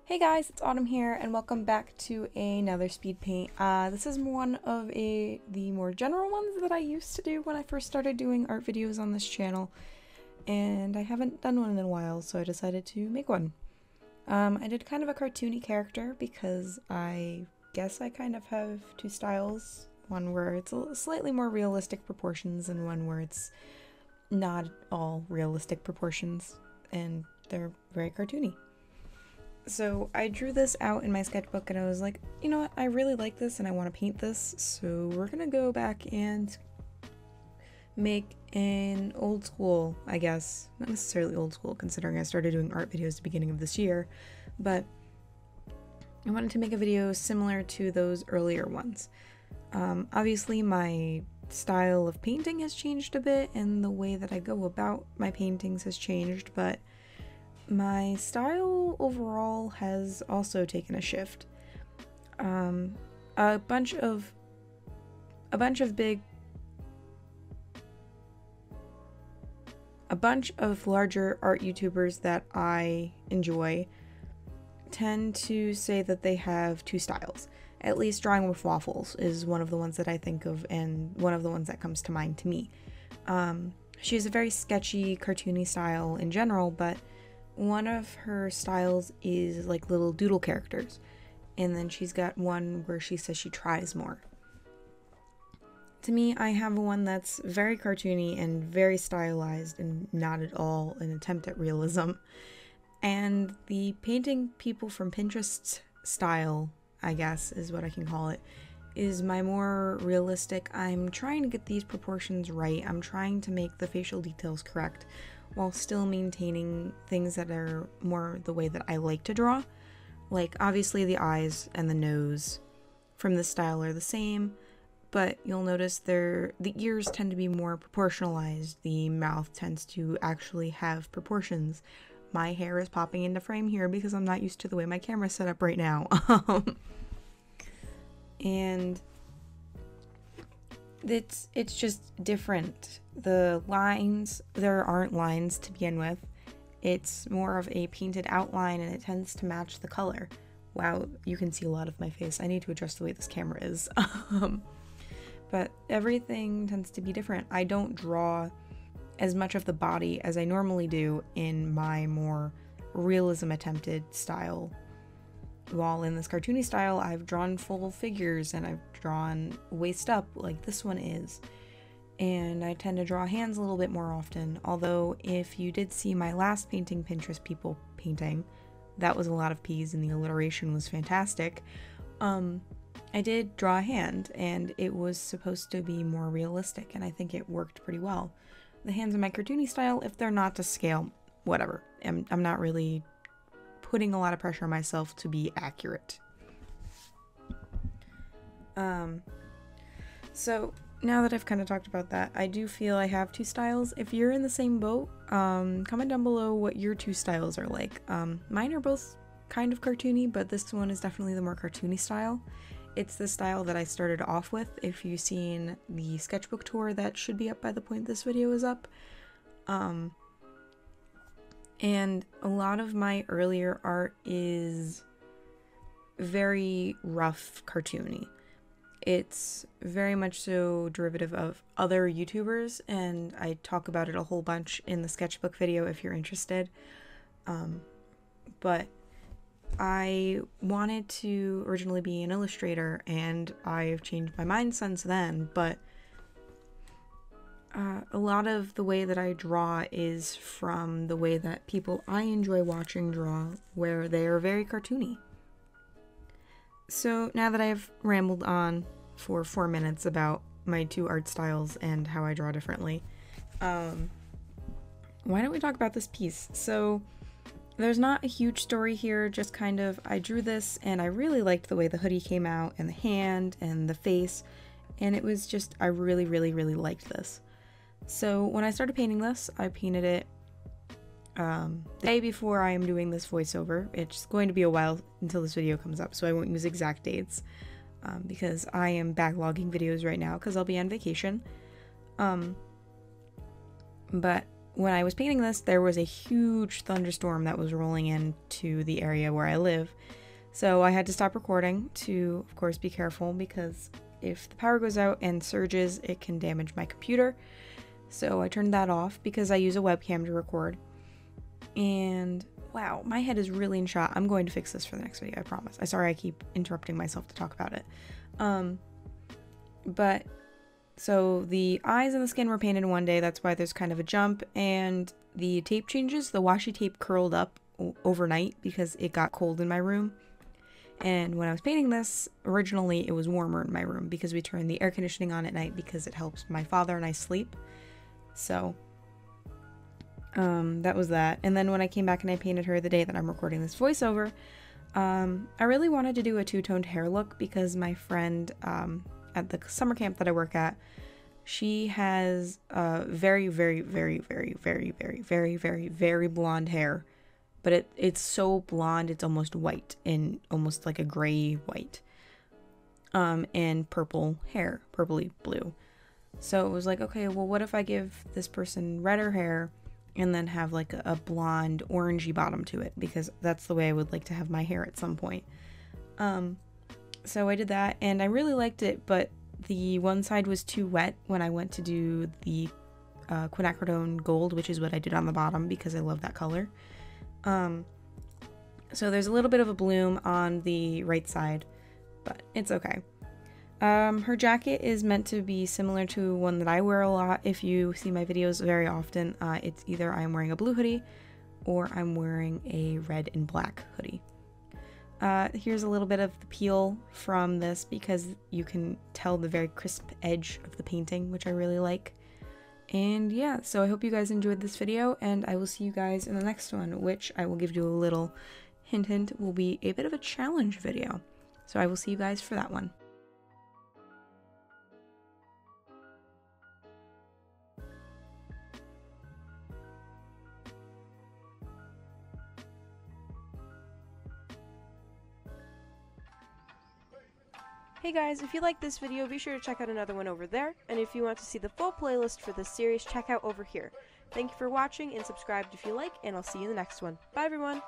Hey guys, it's Autumn here, and welcome back to another speed paint. This is one of the more general ones that I used to do when I first started doing art videos on this channel, and I haven't done one in a while, so I decided to make one. I did kind of a cartoony character because I guess I kind of have two styles, one where it's slightly more realistic proportions and one where it's not all realistic proportions, and they're very cartoony. So I drew this out in my sketchbook and I was like, you know what, I really like this and I want to paint this, so we're gonna go back and make an old school, I guess, not necessarily old school considering I started doing art videos at the beginning of this year, but I wanted to make a video similar to those earlier ones. Obviously my style of painting has changed a bit and the way that I go about my paintings has changed, but my style overall has also taken a shift. A bunch of larger art YouTubers that I enjoy tend to say that they have two styles. At least Drawing with Waffles is one of the ones that I think of and one of the ones that comes to mind to me. She has a very sketchy, cartoony style in general, but one of her styles is like little doodle characters, and then she's got one where she says she tries more. To me, I have one that's very cartoony and very stylized and not at all an attempt at realism. And the painting people from Pinterest style, I guess is what I can call it, is my more realistic. I'm trying to get these proportions right. I'm trying to make the facial details correct, while still maintaining things that are more the way that I like to draw. Like, obviously the eyes and the nose from this style are the same, but you'll notice the ears tend to be more proportionalized, the mouth tends to actually have proportions. My hair is popping into frame here because I'm not used to the way my camera's set up right now. And it's just different. The lines, there aren't lines to begin with. It's more of a painted outline and it tends to match the color. Wow, you can see a lot of my face. I need to adjust the way this camera is. But everything tends to be different. I don't draw as much of the body as I normally do in my more realism attempted style. While in this cartoony style, I've drawn full figures and I've drawn waist up like this one is. And I tend to draw hands a little bit more often, although if you did see my last painting Pinterest people painting, that was a lot of P's and the alliteration was fantastic. I did draw a hand and it was supposed to be more realistic and I think it worked pretty well. The hands in my cartoony style, if they're not to scale, whatever. I'm not really putting a lot of pressure on myself to be accurate. So now that I've kind of talked about that, I do feel I have two styles. If you're in the same boat, comment down below what your two styles are like. Mine are both kind of cartoony, but this one is definitely the more cartoony style. It's the style that I started off with. If you've seen the sketchbook tour, that should be up by the point this video is up. And a lot of my earlier art is very rough cartoony. It's very much so derivative of other YouTubers, and I talk about it a whole bunch in the sketchbook video if you're interested. But I wanted to originally be an illustrator, and I've changed my mind since then, but a lot of the way that I draw is from the way that people I enjoy watching draw, where they are very cartoony. So now that I've rambled on for 4 minutes about my two art styles and how I draw differently, why don't we talk about this piece? So there's not a huge story here, just kind of I drew this and I really liked the way the hoodie came out and the hand and the face, and it was just, I really liked this. So when I started painting this, I painted it the day before I am doing this voiceover. It's going to be a while until this video comes up, so I won't use exact dates because I am backlogging videos right now because I'll be on vacation. But when I was painting this, there was a huge thunderstorm that was rolling into the area where I live. So I had to stop recording to, of course, be careful, because if the power goes out and surges, it can damage my computer. So I turned that off because I use a webcam to record. And wow, my head is really in shot. I'm going to fix this for the next video, I promise. I'm sorry I keep interrupting myself to talk about it. But so the eyes and the skin were painted in one day. That's why there's kind of a jump. And the tape changes. The washi tape curled up overnight because it got cold in my room. And when I was painting this, originally it was warmer in my room because we turned the air conditioning on at night because it helps my father and I sleep. So that was that. And then when I came back and I painted her the day that I'm recording this voiceover, I really wanted to do a two-toned hair look because my friend at the summer camp that I work at, she has very, very, very, very, very, very, very, very, very blonde hair. But it's so blonde, it's almost white, and almost like a gray white. And purple hair, purpley blue. So it was like, okay, well, what if I give this person redder hair and then have like a blonde orangey bottom to it, because that's the way I would like to have my hair at some point. So I did that and I really liked it, but the one side was too wet when I went to do the quinacridone gold, which is what I did on the bottom because I love that color. So there's a little bit of a bloom on the right side, but it's okay. Her jacket is meant to be similar to one that I wear a lot. If you see my videos very often, it's either I'm wearing a blue hoodie or I'm wearing a red and black hoodie. Here's a little bit of the peel from this because you can tell the very crisp edge of the painting, which I really like. And yeah, so I hope you guys enjoyed this video, and I will see you guys in the next one, which I will give you a little hint, will be a bit of a challenge video. So I will see you guys for that one. Hey guys, if you like this video, be sure to check out another one over there, and if you want to see the full playlist for this series, check out over here. Thank you for watching, and subscribe if you like, and I'll see you in the next one. Bye everyone!